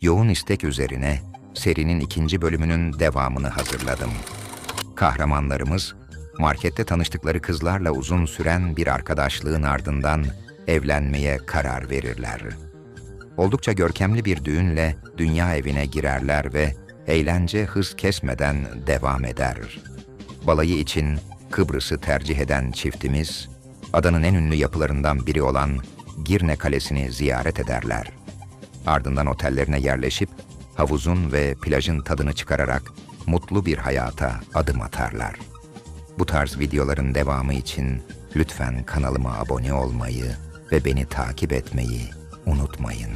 Yoğun istek üzerine serinin 2. bölümünün devamını hazırladım. Kahramanlarımız, markette tanıştıkları kızlarla uzun süren bir arkadaşlığın ardından evlenmeye karar verirler. Oldukça görkemli bir düğünle dünya evine girerler ve eğlence hız kesmeden devam eder. Balayı için Kıbrıs'ı tercih eden çiftimiz, adanın en ünlü yapılarından biri olan Girne Kalesi'ni ziyaret ederler. Ardından otellerine yerleşip havuzun ve plajın tadını çıkararak mutlu bir hayata adım atarlar. Bu tarz videoların devamı için lütfen kanalıma abone olmayı ve beni takip etmeyi unutmayın.